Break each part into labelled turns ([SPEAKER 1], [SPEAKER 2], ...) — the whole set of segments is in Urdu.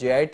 [SPEAKER 1] JIT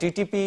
[SPEAKER 1] TTP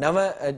[SPEAKER 1] 9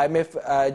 [SPEAKER 1] IMF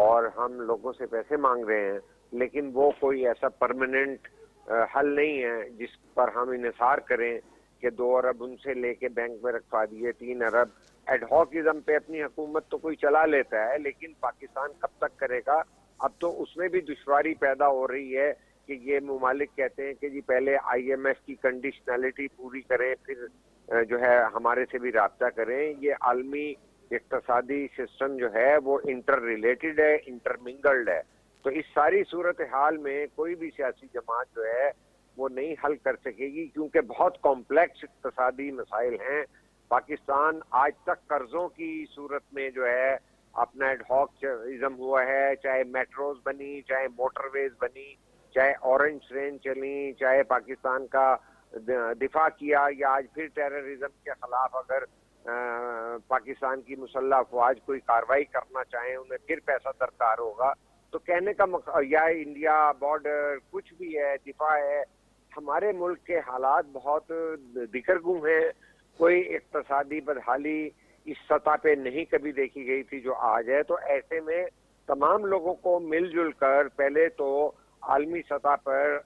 [SPEAKER 2] اور ہم لوگوں سے پیسے مانگ رہے ہیں، لیکن وہ کوئی ایسا پرماننٹ حل نہیں ہے جس پر ہم انحصار کریں کہ 2 ارب ان سے لے کے بینک میں رکھوا دیے، 3 ارب ایڈ ہاکزم پہ اپنی حکومت تو کوئی چلا لیتا ہے، لیکن پاکستان کب تک کرے گا؟ اب تو اس میں بھی دشواری پیدا ہو رہی ہے کہ یہ ممالک کہتے ہیں کہ جی پہلے آئی ایم ایف کی کنڈیشنلٹی پوری کریں، پھر جو ہے ہمارے سے بھی رابطہ کریں۔ یہ عالمی اقتصادی سسٹم جو ہے وہ انٹر ریلیٹڈ ہے، انٹر منگلڈ ہے، تو اس ساری صورتحال میں کوئی بھی سیاسی جماعت جو ہے وہ نہیں حل کر سکے گی، کیونکہ بہت کمپلیکس اقتصادی مسائل ہیں۔ پاکستان آج تک قرضوں کی صورت میں جو ہے اپنا ایڈ ہاکزم ہوا ہے، چاہے میٹروز بنی، چاہے موٹر ویز بنی، چاہے اورنج ٹرین چلی، چاہے پاکستان کا دفاع کیا، یا آج پھر ٹیررزم کے خلاف اگر پاکستان کی مسلح افواج کوئی کاروائی کرنا چاہیں، انہیں پھر پیسہ درکار ہوگا۔ تو کہنے کا یا انڈیا بارڈر کچھ بھی ہے، دفاع ہے، ہمارے ملک کے حالات بہت دگرگوں ہیں۔ کوئی اقتصادی بدحالی اس سطح پہ نہیں کبھی دیکھی گئی تھی جو آج ہے، تو ایسے میں تمام لوگوں کو مل جل کر پہلے تو عالمی سطح پر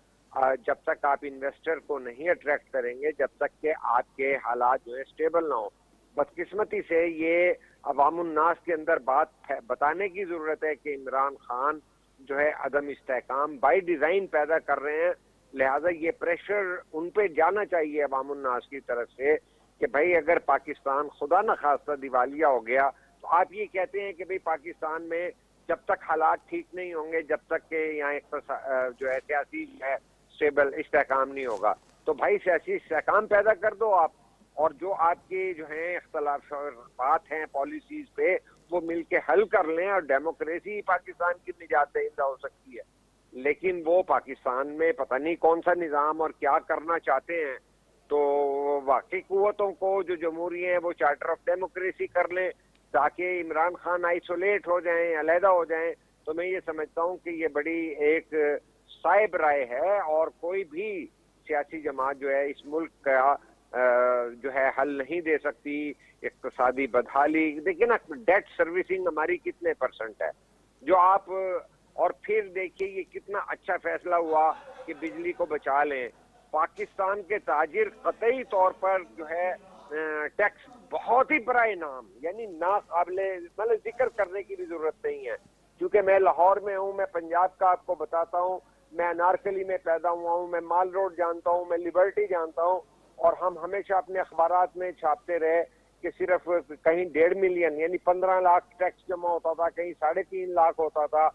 [SPEAKER 2] جب تک آپ انویسٹر کو نہیں اٹریکٹ کریں گے، جب تک کہ آپ کے حالات جو ہے سٹیبل نہ ہو۔ بدقسمتی سے یہ عوام الناس کے اندر بات بتانے کی ضرورت ہے کہ عمران خان جو ہے عدم استحکام بائی ڈیزائن پیدا کر رہے ہیں، لہذا یہ پریشر ان پہ جانا چاہیے عوام الناس کی طرف سے کہ بھائی اگر پاکستان خدا نخواستہ دیوالیہ ہو گیا تو آپ یہ کہتے ہیں کہ بھئی پاکستان میں جب تک حالات ٹھیک نہیں ہوں گے، جب تک کہ یہاں جو ہے سیاسی ہے اسٹیبل استحکام نہیں ہوگا، تو بھائی سیاسی استحکام پیدا کر دو آپ، اور جو آپ کے جو ہیں اختلافات ہیں پالیسیز پہ وہ مل کے حل کر لیں، اور ڈیموکریسی پاکستان کی نجات دہندہ ہو سکتی ہے۔ لیکن وہ پاکستان میں پتہ نہیں کون سا نظام اور کیا کرنا چاہتے ہیں، تو واقعی قوتوں کو جو جمہوری ہیں وہ چارٹر آف ڈیموکریسی کر لیں تاکہ عمران خان آئسولیٹ ہو جائیں، علیحدہ ہو جائیں۔ تو میں یہ سمجھتا ہوں کہ یہ بڑی ایک صائب رائے ہے، اور کوئی بھی سیاسی جماعت جو ہے اس ملک کا جو ہے حل نہیں دے سکتی۔ اقتصادی بدحالی دیکھیں نا، ڈیٹ سروسنگ ہماری کتنے % ہے جو آپ، اور پھر دیکھیے یہ کتنا اچھا فیصلہ ہوا کہ بجلی کو بچا لیں۔ پاکستان کے تاجر قطعی طور پر جو ہے ٹیکس بہت ہی برائے نام، یعنی ناقابل مطلب ذکر کرنے کی بھی ضرورت نہیں ہے، کیونکہ میں لاہور میں ہوں، میں پنجاب کا آپ کو بتاتا ہوں، میں انارکلی میں پیدا ہوا ہوں، میں مال روڈ جانتا ہوں، میں لبرٹی جانتا ہوں، اور ہم ہمیشہ اپنے اخبارات میں چھاپتے رہے کہ صرف کہیں 1.5 ملین یعنی 15 لاکھ ٹیکس جمع ہوتا تھا، کہیں 3.5 لاکھ ہوتا تھا۔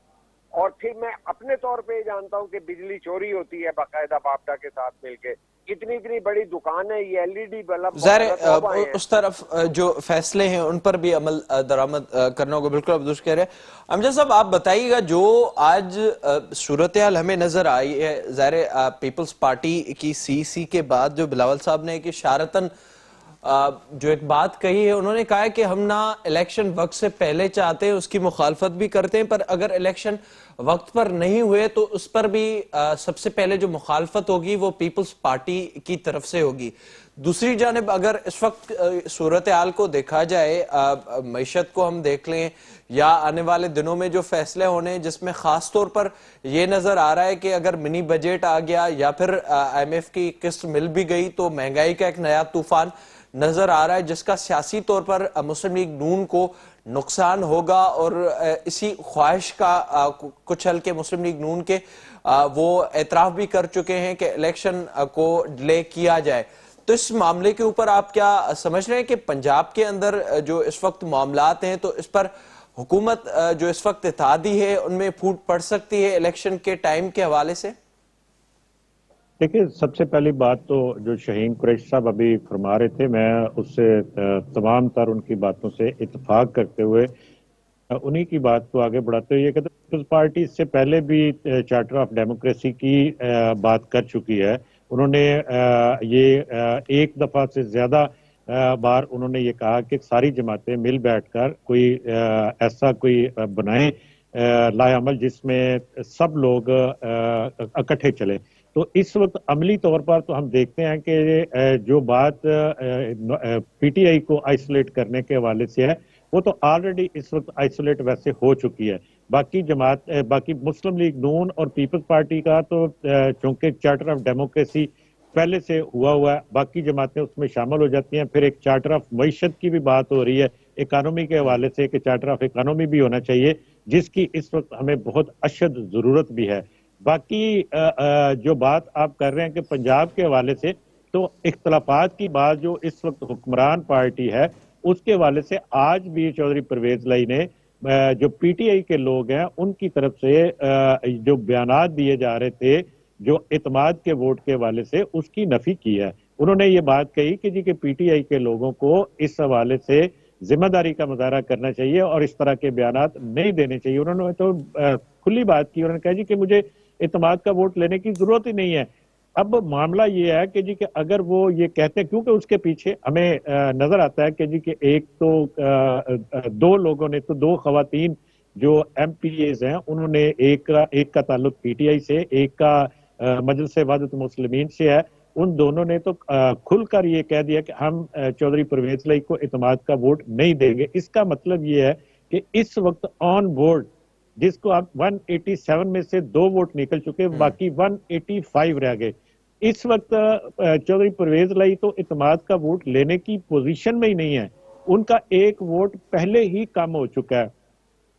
[SPEAKER 2] اور پھر میں اپنے طور پہ جانتا ہوں کہ بجلی چوری ہوتی ہے باقاعدہ باپٹا کے ساتھ مل کے، اتنی بڑی دکان ہے، یہ LED بلب
[SPEAKER 1] ظاہر
[SPEAKER 2] توبہ ہیں۔
[SPEAKER 1] اس طرف جو فیصلے ہیں ان پر بھی عمل درآمد کرنا ہوگا، بالکل آپ درست کہہ رہے ہیں۔ امجد صاحب آپ بتائیے گا، جو آج صورتحال ہمیں نظر آئی ہے، ظاہر پیپلز پارٹی کی CC کے بعد جو بلاول صاحب نے ایک اشارتاً جو ایک بات کہی ہے، انہوں نے کہا ہے کہ ہم نہ الیکشن وقت سے پہلے چاہتے ہیں، اس کی مخالفت بھی کرتے ہیں، پر اگر الیکشن وقت پر نہیں ہوئے تو اس پر بھی سب سے پہلے جو مخالفت ہوگی وہ پیپلز پارٹی کی طرف سے ہوگی۔ دوسری جانب اگر اس وقت صورتحال کو دیکھا جائے، معیشت کو ہم دیکھ لیں یا آنے والے دنوں میں جو فیصلے ہونے، جس میں خاص طور پر یہ نظر آ رہا ہے کہ اگر منی بجٹ آ گیا یا پھر IMF کی قسط مل بھی گئی تو مہنگائی کا ایک نیا طوفان نظر آ رہا ہے، جس کا سیاسی طور پر مسلم لیگ نون کو نقصان ہوگا، اور اسی خواہش کا کچھ حلقے مسلم لیگ نون کے وہ اعتراف بھی کر چکے ہیں کہ الیکشن کو ڈیلے کیا جائے۔ تو اس معاملے کے اوپر آپ کیا سمجھ رہے ہیں کہ پنجاب کے اندر جو اس وقت معاملات ہیں تو اس پر حکومت جو اس وقت اتحادی ہے ان میں پھوٹ پڑ سکتی ہے الیکشن کے ٹائم کے حوالے سے؟
[SPEAKER 3] دیکھیں، سب سے پہلی بات تو جو شہین قریشی صاحب ابھی فرما رہے تھے، میں اس سے تمام تر ان کی باتوں سے اتفاق کرتے ہوئے انہی کی بات کو آگے بڑھاتے ہوئے یہ کہتے ہیں پیپلز پارٹی اس سے پہلے بھی چارٹر آف ڈیموکریسی کی بات کر چکی ہے۔ انہوں نے یہ ایک دفعہ سے زیادہ بار انہوں نے یہ کہا کہ ساری جماعتیں مل بیٹھ کر کوئی ایسا کوئی بنائیں لائے عمل جس میں سب لوگ اکٹھے چلیں۔ تو اس وقت عملی طور پر تو ہم دیکھتے ہیں کہ جو بات PTI کو آئسولیٹ کرنے کے حوالے سے ہے وہ تو آلریڈی اس وقت آئسولیٹ ویسے ہو چکی ہے. باقی جماعت باقی مسلم لیگ نون اور پیپلز پارٹی کا تو چونکہ چارٹر آف ڈیموکریسی پہلے سے ہوا ہے، باقی جماعتیں اس میں شامل ہو جاتی ہیں. پھر ایک چارٹر آف معیشت کی بھی بات ہو رہی ہے اکانومی کے حوالے سے کہ چارٹر آف اکانومی بھی ہونا چاہیے، جس کی اس وقت ہمیں بہت اشد ضرورت بھی ہے. باقی جو بات آپ کر رہے ہیں کہ پنجاب کے حوالے سے، تو اختلافات کی بات جو اس وقت حکمران پارٹی ہے اس کے حوالے سے آج بھی چودھری پرویز لائی نے جو پی ٹی آئی کے لوگ ہیں ان کی طرف سے جو بیانات دیے جا رہے تھے جو اعتماد کے ووٹ کے حوالے سے، اس کی نفی کی ہے. انہوں نے یہ بات کہی کہ جی کہ پی ٹی آئی کے لوگوں کو اس حوالے سے ذمہ داری کا مظاہرہ کرنا چاہیے اور اس طرح کے بیانات نہیں دینے چاہیے. انہوں نے تو کھلی بات کی، انہوں نے کہا جی کہ مجھے اعتماد کا ووٹ لینے کی ضرورت ہی نہیں ہے. اب معاملہ یہ ہے کہ جی کہ اگر وہ یہ کہتے ہیں، کیونکہ اس کے پیچھے ہمیں نظر آتا ہے کہ جی کہ ایک تو دو لوگوں نے تو دو خواتین جو ایم پی ایز ہیں انہوں نے ایک کا تعلق پی ٹی آئی سے، ایک کا مجلس وحدت المسلمین سے ہے. ان دونوں نے تو کھل کر یہ کہہ دیا کہ ہم چودھری پرویز لائی کو اعتماد کا ووٹ نہیں دیں گے. اس کا مطلب یہ ہے کہ اس وقت آن بورڈ جس کو آپ 187 میں سے 2 ووٹ نکل چکے، باقی 185 رہ گئے. اس وقت چودھری پرویز لائی تو اعتماد کا ووٹ لینے کی پوزیشن میں ہی نہیں ہے. ان کا ایک ووٹ پہلے ہی کم ہو چکا ہے.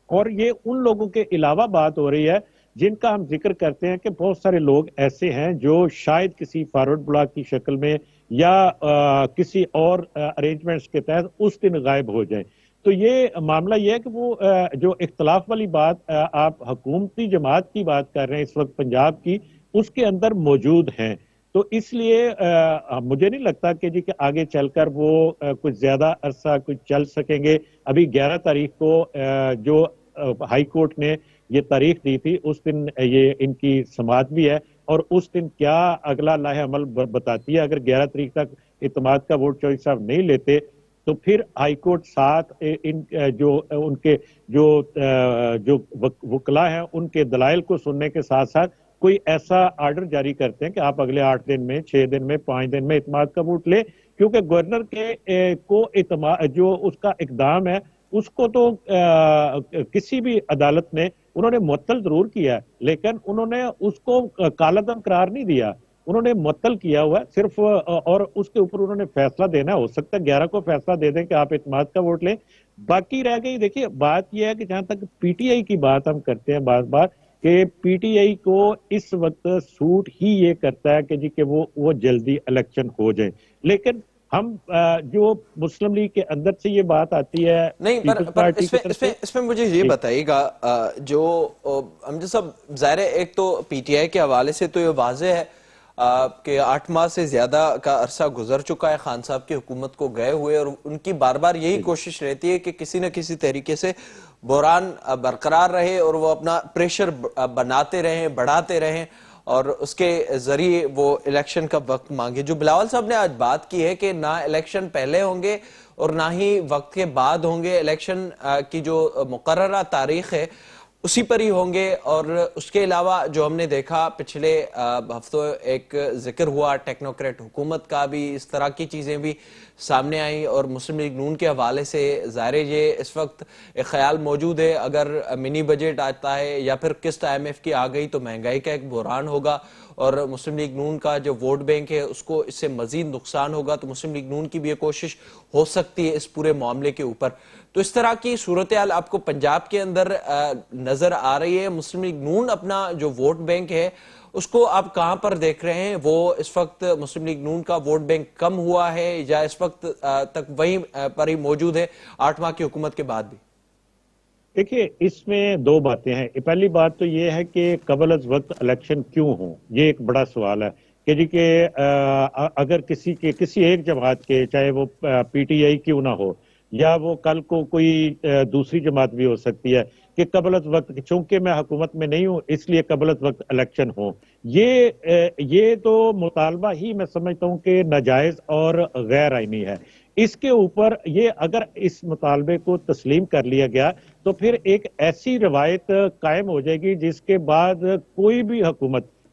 [SPEAKER 3] اور یہ ان لوگوں کے علاوہ بات ہو رہی ہے جن کا ہم ذکر کرتے ہیں کہ بہت سارے لوگ ایسے ہیں جو شاید کسی فارورڈ بلاک کی شکل میں یا کسی اور ارینجمنٹس کے تحت اس دن غائب ہو جائیں. تو یہ معاملہ یہ ہے کہ وہ جو اختلاف والی بات آپ حکومتی جماعت کی بات کر رہے ہیں اس وقت پنجاب کی، اس کے اندر موجود ہیں. تو اس لیے مجھے نہیں لگتا کہ جی کہ آگے چل کر وہ کچھ زیادہ عرصہ کچھ چل سکیں گے. ابھی 11 تاریخ کو جو ہائی کورٹ نے یہ تاریخ دی تھی اس دن یہ ان کی سماعت بھی ہے، اور اس دن کیا اگلا لاہ عمل بتاتی ہے. اگر 11 تاریخ تک اعتماد کا ووٹ چودھری صاحب نہیں لیتے تو پھر ہائی کورٹ ساتھ ان کے جو وکلا ہیں ان کے دلائل کو سننے کے ساتھ ساتھ کوئی ایسا آرڈر جاری کرتے ہیں کہ آپ اگلے 8 دن میں، 6 دن میں، 5 دن میں اعتماد کا ووٹ لیں. کیونکہ گورنر کے کو اعتماد جو اس کا اقدام ہے اس کو تو کسی بھی عدالت نے انہوں نے معطل ضرور کیا ہے، لیکن انہوں نے اس کو کالعدم قرار نہیں دیا. انہوں نے معطل کیا ہوا ہے صرف، اور اس کے اوپر انہوں نے فیصلہ دینا. ہو سکتا ہے 11 کو فیصلہ دے دیں کہ آپ اعتماد کا ووٹ لیں. باقی رہ گئی، دیکھیے بات یہ ہے کہ جہاں تک پی ٹی آئی کی بات ہم کرتے ہیں بار بار کہ پی ٹی آئی کو اس وقت سوٹ ہی یہ کرتا ہے کہ جی کہ وہ جلدی الیکشن ہو جائیں. لیکن ہم جو مسلم لیگ کے اندر سے یہ بات آتی ہے
[SPEAKER 1] نہیں،
[SPEAKER 3] پیپلز
[SPEAKER 1] پر
[SPEAKER 3] پارٹی کی طرف سے،
[SPEAKER 1] اس میں مجھے یہ بتائیے گا، جو امجد صاحب ظاہر ہے ایک تو پی ٹی آئی کے حوالے سے تو یہ واضح ہے کہ 8 ماہ سے زیادہ کا عرصہ گزر چکا ہے خان صاحب کی حکومت کو گئے ہوئے، اور ان کی بار بار یہی کوشش رہتی ہے کہ کسی نہ کسی طریقے سے بحران برقرار رہے اور وہ اپنا پریشر بناتے رہیں، بڑھاتے رہیں، اور اس کے ذریعے وہ الیکشن کا وقت مانگے. جو بلاول صاحب نے آج بات کی ہے کہ نہ الیکشن پہلے ہوں گے اور نہ ہی وقت کے بعد ہوں گے، الیکشن کی جو مقررہ تاریخ ہے اسی پر ہی ہوں گے. اور اس کے علاوہ جو ہم نے دیکھا پچھلے ہفتوں ایک ذکر ہوا ٹیکنوکریٹ حکومت کا بھی، اس طرح کی چیزیں بھی سامنے آئیں، اور مسلم لیگ نون کے حوالے سے ظاہر یہ اس وقت ایک خیال موجود ہے اگر منی بجٹ آتا ہے یا پھر قسط آئی ایم ایف کی آ گئی تو مہنگائی کا ایک بحران ہوگا، اور مسلم لیگ نون کا جو ووٹ بینک ہے اس کو اس سے مزید نقصان ہوگا. تو مسلم لیگ نون کی بھی یہ کوشش ہو سکتی ہے اس پورے معاملے کے اوپر. تو اس طرح کی صورتحال آپ کو پنجاب کے اندر نظر آ رہی ہے؟ مسلم لیگ نون اپنا جو ووٹ بینک ہے اس کو آپ کہاں پر دیکھ رہے ہیں؟ وہ اس وقت مسلم لیگ نون کا ووٹ بینک کم ہوا ہے یا اس وقت تک وہیں پر ہی موجود ہے 8 ماہ کی حکومت کے بعد بھی؟
[SPEAKER 3] دیکھیے اس میں 2 باتیں ہیں. پہلی بات تو یہ ہے کہ قبل از وقت الیکشن کیوں ہوں، یہ ایک بڑا سوال ہے کہ جی کہ اگر کسی ایک جماعت کے، چاہے وہ پی ٹی آئی کیوں نہ ہو یا وہ کل کو کوئی دوسری جماعت بھی ہو سکتی ہے، کہ قبل از وقت، چونکہ میں حکومت میں نہیں ہوں اس لیے قبل از وقت الیکشن ہو، یہ تو مطالبہ ہی میں سمجھتا ہوں کہ ناجائز اور غیر آئینی ہے. اس کے اوپر یہ اگر اس مطالبے کو تسلیم کر لیا گیا تو پھر ایک ایسی روایت قائم ہو جائے گی جس کے بعد کوئی بھی حکومت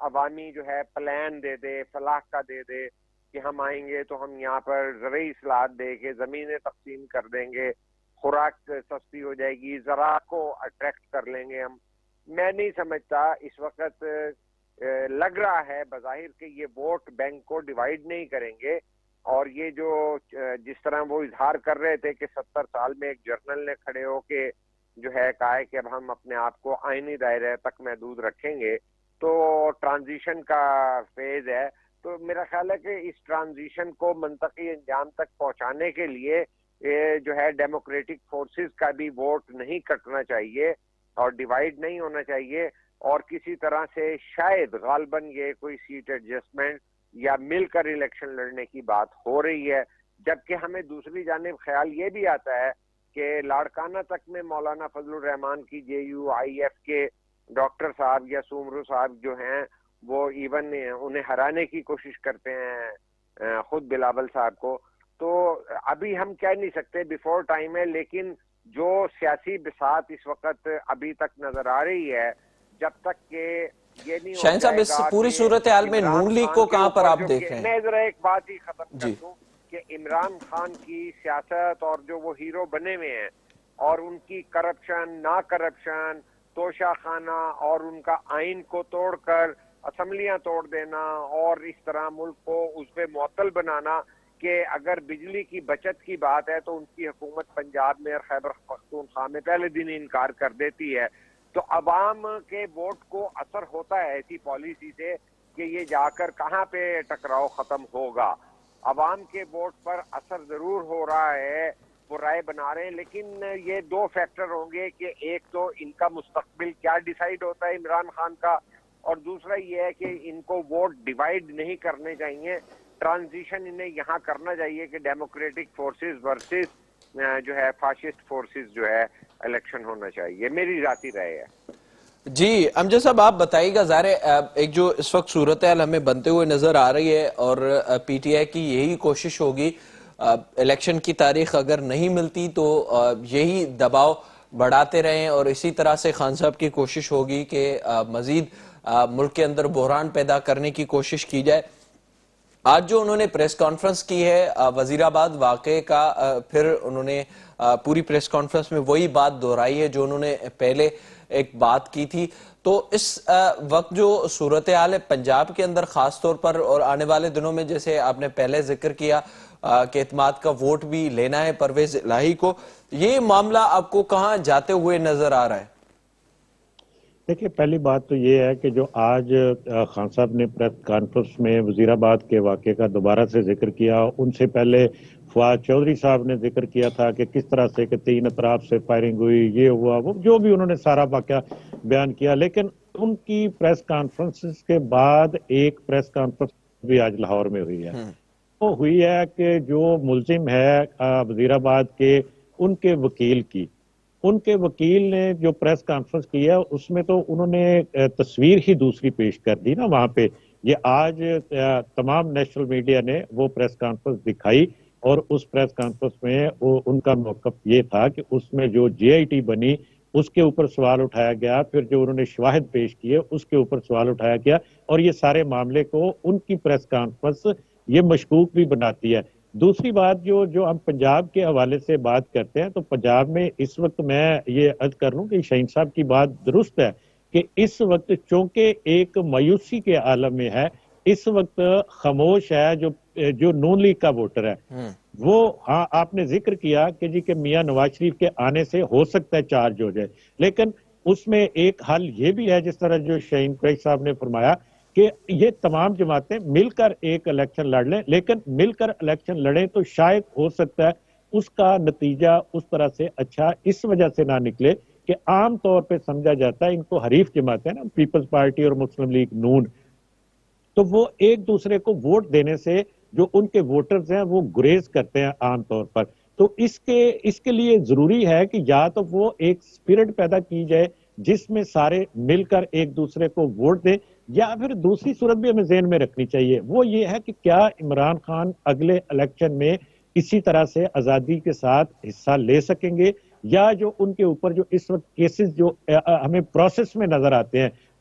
[SPEAKER 2] عوامی جو ہے پلان دے دے، فلاح کا دے دے کہ ہم آئیں گے تو ہم یہاں پر زرعی اصلاحات دے کے زمینیں تقسیم کر دیں گے، خوراک سستی ہو جائے گی، زراعت کو اٹریکٹ کر لیں گے ہم. میں نہیں سمجھتا اس وقت لگ رہا ہے بظاہر کہ یہ ووٹ بینک کو ڈیوائیڈ نہیں کریں گے. اور یہ جو جس طرح وہ اظہار کر رہے تھے کہ 70 سال میں ایک جرنل نے کھڑے ہو کے جو ہے کہا ہے کہ اب ہم اپنے آپ کو آئینی دائرے تک محدود رکھیں گے، تو ٹرانزیشن کا فیز ہے. تو میرا خیال ہے کہ اس ٹرانزیشن کو منطقی انجام تک پہنچانے کے لیے جو ہے ڈیموکریٹک فورسز کا بھی ووٹ نہیں کٹنا چاہیے اور ڈیوائیڈ نہیں ہونا چاہیے، اور کسی طرح سے شاید غالباً یہ کوئی سیٹ ایڈجسٹمنٹ یا مل کر الیکشن لڑنے کی بات ہو رہی ہے. جبکہ ہمیں دوسری جانب خیال یہ بھی آتا ہے کہ لاڑکانہ تک میں مولانا فضل الرحمان کی JUIF کے ڈاکٹر صاحب یا سومرو صاحب جو ہیں وہ ایون انہیں ہرانے کی کوشش کرتے ہیں خود بلاول صاحب کو. تو ابھی ہم کہہ نہیں سکتے، بیفور ٹائم ہے، لیکن جو سیاسی بساط اس وقت ابھی تک نظر آ رہی ہے، جب تک کہ یہ نہیں ہو
[SPEAKER 1] شاہین صاحب
[SPEAKER 2] جائے
[SPEAKER 1] اس
[SPEAKER 2] گا
[SPEAKER 1] پوری
[SPEAKER 2] کہ
[SPEAKER 1] صورتحال میں
[SPEAKER 2] عمران
[SPEAKER 1] نون لیگ
[SPEAKER 2] خان
[SPEAKER 1] کو
[SPEAKER 2] کے
[SPEAKER 1] کہاں پر
[SPEAKER 2] اوپر
[SPEAKER 1] آپ
[SPEAKER 2] جو
[SPEAKER 1] دیکھ رہے ہیں؟
[SPEAKER 2] میں ذرا ایک بات ہی ختم کر
[SPEAKER 1] جی
[SPEAKER 2] دوں کہ عمران خان کی سیاست اور جو وہ ہیرو بنے ہوئے ہیں اور ان کی کرپشن، نا کرپشن، توشہ خانہ اور ان کا آئین کو توڑ کر اسمبلیاں توڑ دینا اور اس طرح ملک کو اس پہ معطل بنانا کہ اگر بجلی کی بچت کی بات ہے تو ان کی حکومت پنجاب میں اور خیبر پختونخوا میں پہلے دن انکار کر دیتی ہے. تو عوام کے ووٹ کو اثر ہوتا ہے ایسی پالیسی سے کہ یہ جا کر کہاں پہ ٹکراؤ ختم ہوگا. عوام کے ووٹ پر اثر ضرور ہو رہا ہے، وہ رائے بنا رہے ہیں، لیکن یہ دو فیکٹر ہوں گے کہ ایک تو ان کا مستقبل کیا ڈیسائیڈ ہوتا ہے عمران خان کا، اور دوسرا یہ ہے کہ ان کو ووٹ ڈیوائیڈ نہیں کرنے چاہیے. ٹرانزیشن انہیں یہاں کرنا چاہیے کہ ڈیموکریٹک فورسز ورسز جو ہے فاشسٹ فورسز جو ہے الیکشن ہونا چاہیے. میری ذاتی رائے ہے.
[SPEAKER 1] جی امجد صاحب آپ بتائیے گا، ظاہر ایک جو اس وقت صورتحال ہمیں بنتے ہوئے نظر آ رہی ہے اور PTI کی یہی کوشش ہوگی، الیکشن کی تاریخ اگر نہیں ملتی تو یہی دباؤ بڑھاتے رہیں اور اسی طرح سے خان صاحب کی کوشش ہوگی کہ مزید ملک کے اندر بحران پیدا کرنے کی کوشش کی جائے. آج جو انہوں نے پریس کانفرنس کی ہے وزیر آباد واقعے کا، پھر انہوں نے پوری پریس کانفرنس میں وہی بات دہرائی ہے جو انہوں نے پہلے ایک بات کی تھی. تو اس وقت جو صورتحال ہے پنجاب کے اندر خاص طور پر اور آنے والے دنوں میں، جیسے آپ نے پہلے ذکر کیا کہ اعتماد کا ووٹ بھی لینا ہے پرویز الہی کو، یہ معاملہ آپ کو کہاں جاتے ہوئے نظر آ رہا ہے؟
[SPEAKER 3] دیکھیے پہلی بات تو یہ ہے کہ جو آج خان صاحب نے پریس کانفرنس میں وزیر آباد کے واقعے کا دوبارہ سے ذکر کیا، ان سے پہلے فواد چودھری صاحب نے ذکر کیا تھا کہ کس طرح سے کہ 3 اطراف سے فائرنگ ہوئی، یہ ہوا، وہ جو بھی انہوں نے سارا واقعہ بیان کیا. لیکن ان کی پریس کانفرنس کے بعد ایک پریس کانفرنس بھی آج لاہور میں ہوئی ہے. وہ ہوئی ہے کہ جو ملزم ہے وزیر آباد کے، ان کے وکیل کی، ان کے وکیل نے جو پریس کانفرنس کی ہے اس میں تو انہوں نے تصویر ہی دوسری پیش کر دی نا وہاں پہ. یہ آج تمام نیشنل میڈیا نے وہ پریس کانفرنس دکھائی اور اس پریس کانفرنس میں ان کا موقف یہ تھا کہ اس میں جو JIT بنی اس کے اوپر سوال اٹھایا گیا، پھر جو انہوں نے شواہد پیش کیے اس کے اوپر سوال اٹھایا گیا، اور یہ سارے معاملے کو ان کی پریس کانفرنس یہ مشکوک بھی بناتی ہے. دوسری بات جو ہم پنجاب کے حوالے سے بات کرتے ہیں تو پنجاب میں اس وقت میں یہ عرض کر لوں کہ شاہین صاحب کی بات درست ہے کہ اس وقت چونکہ ایک مایوسی کے عالم میں ہے، اس وقت خاموش ہے جو نون لیگ کا ووٹر ہے. وہ ہاں آپ نے ذکر کیا کہ جی کہ میاں نواز شریف کے آنے سے ہو سکتا ہے چارج ہو جائے، لیکن اس میں ایک حل یہ بھی ہے جس طرح جو شاہین قریشی صاحب نے فرمایا کہ یہ تمام جماعتیں مل کر ایک الیکشن لڑ لیں، لیکن مل کر الیکشن لڑیں تو شاید ہو سکتا ہے اس کا نتیجہ اس طرح سے اچھا اس وجہ سے نہ نکلے کہ عام طور پہ سمجھا جاتا ہے ان کو حریف جماعتیں نا، پیپلز پارٹی اور مسلم لیگ نون، تو وہ ایک دوسرے کو ووٹ دینے سے جو ان کے ووٹرز ہیں وہ گریز کرتے ہیں عام طور پر. تو اس کے لیے ضروری ہے کہ یا تو وہ ایک سپرٹ پیدا کی جائے جس میں سارے مل کر ایک دوسرے کو ووٹ دیں، یا پھر دوسری صورت بھی ہمیں ذہن میں رکھنی چاہیے، وہ یہ ہے کہ کیا عمران خان اگلے الیکشن میں اسی طرح سے آزادی کے ساتھ حصہ لے سکیں گے، یا جو ان کے اوپر جو اس وقت کیسز جو ہمیں پروسیس میں نظر آتے ہیں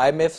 [SPEAKER 1] IMF